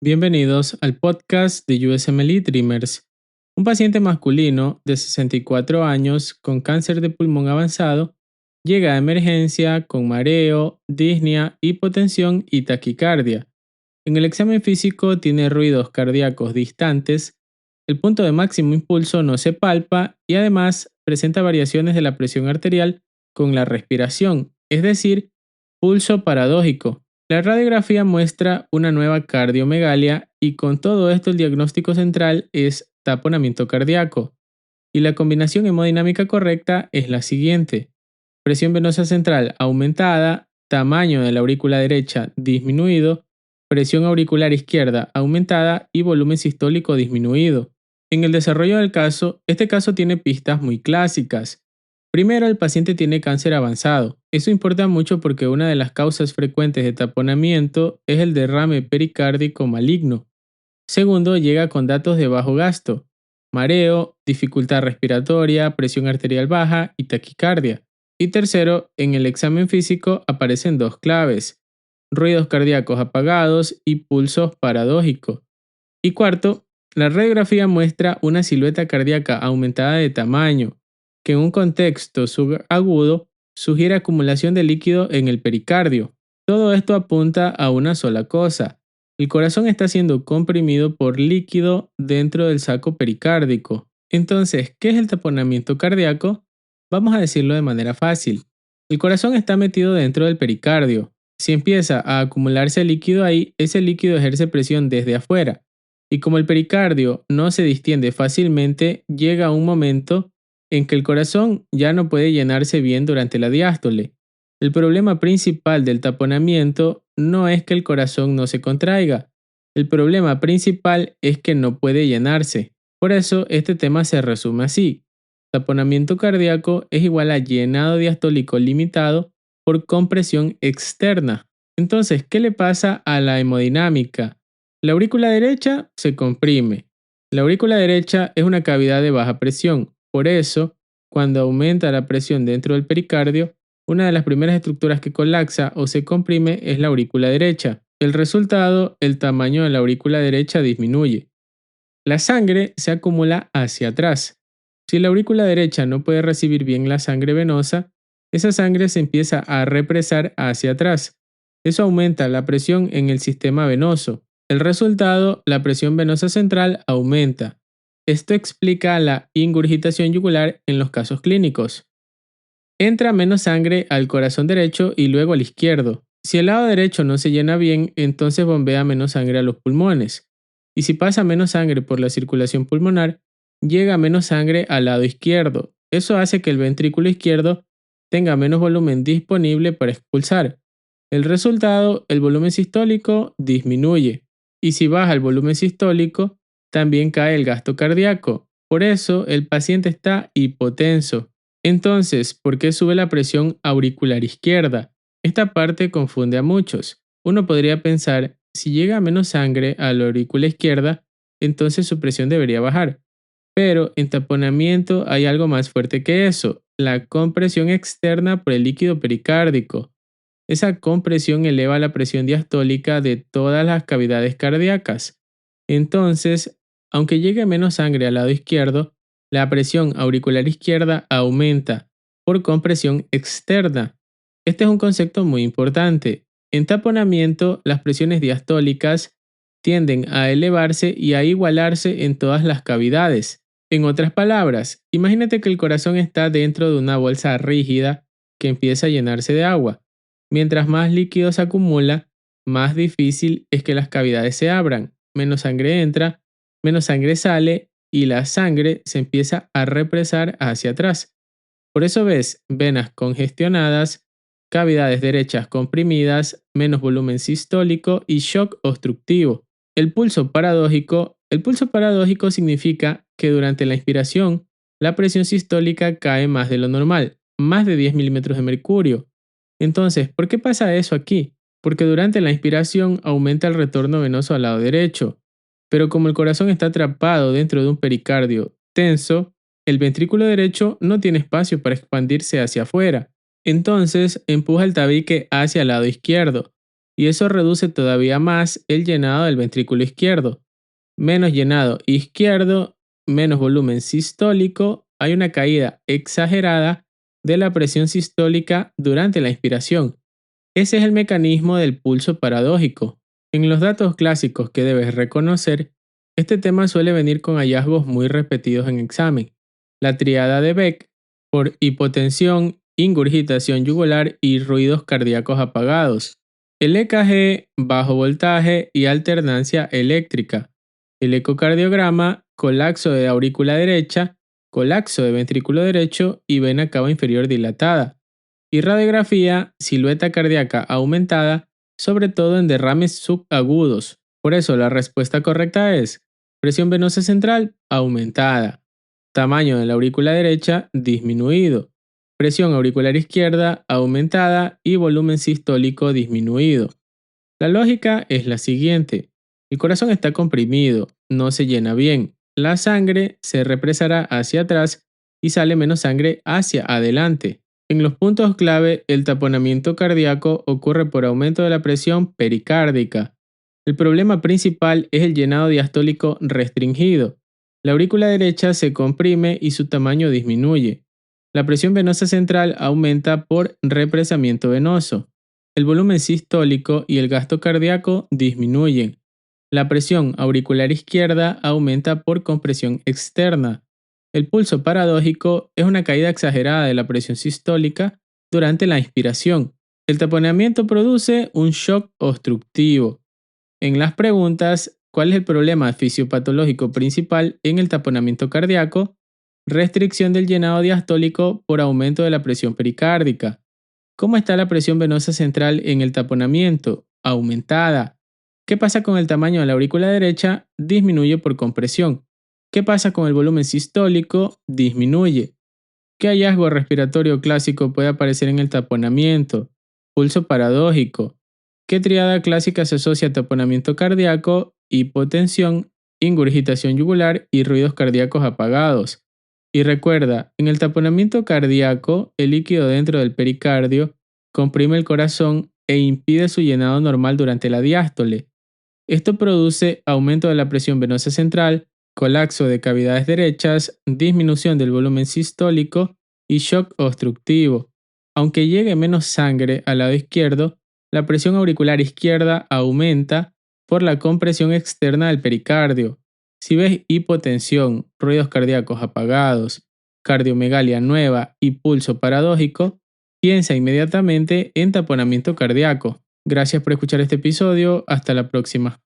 Bienvenidos al podcast de USMLE Dreamers. Un paciente masculino de 64 años con cáncer de pulmón avanzado llega a emergencia con mareo, disnea, hipotensión y taquicardia. En el examen físico tiene ruidos cardíacos distantes, el punto de máximo impulso no se palpa y además presenta variaciones de la presión arterial con la respiración, es decir, pulso paradójico. La radiografía muestra una nueva cardiomegalia y con todo esto el diagnóstico central es taponamiento cardíaco. Y la combinación hemodinámica correcta es la siguiente: presión venosa central aumentada, tamaño de la aurícula derecha disminuido, presión auricular izquierda aumentada y volumen sistólico disminuido. En el desarrollo del caso, este caso tiene pistas muy clásicas. Primero, el paciente tiene cáncer avanzado. Eso importa mucho porque una de las causas frecuentes de taponamiento es el derrame pericárdico maligno. Segundo, llega con datos de bajo gasto: mareo, dificultad respiratoria, presión arterial baja y taquicardia. Y tercero, en el examen físico aparecen dos claves: ruidos cardíacos apagados y pulsos paradójicos. Y cuarto, la radiografía muestra una silueta cardíaca aumentada de tamaño, que en un contexto subagudo sugiere acumulación de líquido en el pericardio. Todo esto apunta a una sola cosa: el corazón está siendo comprimido por líquido dentro del saco pericárdico. Entonces, ¿qué es el taponamiento cardíaco? Vamos a decirlo de manera fácil. El corazón está metido dentro del pericardio. Si empieza a acumularse líquido ahí, ese líquido ejerce presión desde afuera. Y como el pericardio no se distiende fácilmente, llega un momento en que el corazón ya no puede llenarse bien durante la diástole. El problema principal del taponamiento no es que el corazón no se contraiga. El problema principal es que no puede llenarse. Por eso este tema se resume así: taponamiento cardíaco es igual a llenado diastólico limitado por compresión externa. Entonces, ¿qué le pasa a la hemodinámica? La aurícula derecha se comprime. La aurícula derecha es una cavidad de baja presión. Por eso, cuando aumenta la presión dentro del pericardio, una de las primeras estructuras que colapsa o se comprime es la aurícula derecha. El resultado, el tamaño de la aurícula derecha disminuye. La sangre se acumula hacia atrás. Si la aurícula derecha no puede recibir bien la sangre venosa, esa sangre se empieza a represar hacia atrás. Eso aumenta la presión en el sistema venoso. El resultado, la presión venosa central aumenta. Esto explica la ingurgitación yugular en los casos clínicos. Entra menos sangre al corazón derecho y luego al izquierdo. Si el lado derecho no se llena bien, entonces bombea menos sangre a los pulmones. Y si pasa menos sangre por la circulación pulmonar, llega menos sangre al lado izquierdo. Eso hace que el ventrículo izquierdo tenga menos volumen disponible para expulsar. El resultado, el volumen sistólico disminuye. Y si baja el volumen sistólico, también cae el gasto cardíaco. Por eso el paciente está hipotenso. Entonces, ¿por qué sube la presión auricular izquierda? Esta parte confunde a muchos. Uno podría pensar: si llega menos sangre a la aurícula izquierda, entonces su presión debería bajar. Pero en taponamiento hay algo más fuerte que eso: la compresión externa por el líquido pericárdico. Esa compresión eleva la presión diastólica de todas las cavidades cardíacas. Entonces, aunque llegue menos sangre al lado izquierdo, la presión auricular izquierda aumenta por compresión externa. Este es un concepto muy importante. En taponamiento, las presiones diastólicas tienden a elevarse y a igualarse en todas las cavidades. En otras palabras, imagínate que el corazón está dentro de una bolsa rígida que empieza a llenarse de agua. Mientras más líquido se acumula, más difícil es que las cavidades se abran. Menos sangre entra, menos sangre sale y la sangre se empieza a represar hacia atrás. Por eso ves venas congestionadas, cavidades derechas comprimidas, menos volumen sistólico y shock obstructivo. El pulso paradójico significa que durante la inspiración la presión sistólica cae más de lo normal, más de 10 milímetros de mercurio. Entonces, ¿por qué pasa eso aquí? Porque durante la inspiración aumenta el retorno venoso al lado derecho, pero como el corazón está atrapado dentro de un pericardio tenso, el ventrículo derecho no tiene espacio para expandirse hacia afuera. Entonces empuja el tabique hacia el lado izquierdo y eso reduce todavía más el llenado del ventrículo izquierdo. Menos llenado izquierdo, menos volumen sistólico, hay una caída exagerada de la presión sistólica durante la inspiración. Ese es el mecanismo del pulso paradójico. En los datos clásicos que debes reconocer, este tema suele venir con hallazgos muy repetidos en examen. La tríada de Beck por hipotensión, ingurgitación yugular y ruidos cardíacos apagados. El EKG, bajo voltaje y alternancia eléctrica. El ecocardiograma, colapso de aurícula derecha, colapso de ventrículo derecho y vena cava inferior dilatada. Y radiografía, silueta cardíaca aumentada, sobre todo en derrames subagudos. Por eso la respuesta correcta es presión venosa central aumentada, tamaño de la aurícula derecha disminuido, presión auricular izquierda aumentada y volumen sistólico disminuido. La lógica es la siguiente. El corazón está comprimido, no se llena bien, la sangre se represará hacia atrás y sale menos sangre hacia adelante. En los puntos clave, el taponamiento cardíaco ocurre por aumento de la presión pericárdica. El problema principal es el llenado diastólico restringido. La aurícula derecha se comprime y su tamaño disminuye. La presión venosa central aumenta por represamiento venoso. El volumen sistólico y el gasto cardíaco disminuyen. La presión auricular izquierda aumenta por compresión externa. El pulso paradójico es una caída exagerada de la presión sistólica durante la inspiración. El taponamiento produce un shock obstructivo. En las preguntas, ¿cuál es el problema fisiopatológico principal en el taponamiento cardíaco? Restricción del llenado diastólico por aumento de la presión pericárdica. ¿Cómo está la presión venosa central en el taponamiento? Aumentada. ¿Qué pasa con el tamaño de la aurícula derecha? Disminuye por compresión. ¿Qué pasa con el volumen sistólico? Disminuye. ¿Qué hallazgo respiratorio clásico puede aparecer en el taponamiento? Pulso paradójico. ¿Qué triada clásica se asocia a taponamiento cardíaco? Hipotensión, ingurgitación yugular y ruidos cardíacos apagados. Y recuerda, en el taponamiento cardíaco, el líquido dentro del pericardio comprime el corazón e impide su llenado normal durante la diástole. Esto produce aumento de la presión venosa central, colapso de cavidades derechas, disminución del volumen sistólico y shock obstructivo. Aunque llegue menos sangre al lado izquierdo, la presión auricular izquierda aumenta por la compresión externa del pericardio. Si ves hipotensión, ruidos cardíacos apagados, cardiomegalia nueva y pulso paradójico, piensa inmediatamente en taponamiento cardíaco. Gracias por escuchar este episodio. Hasta la próxima.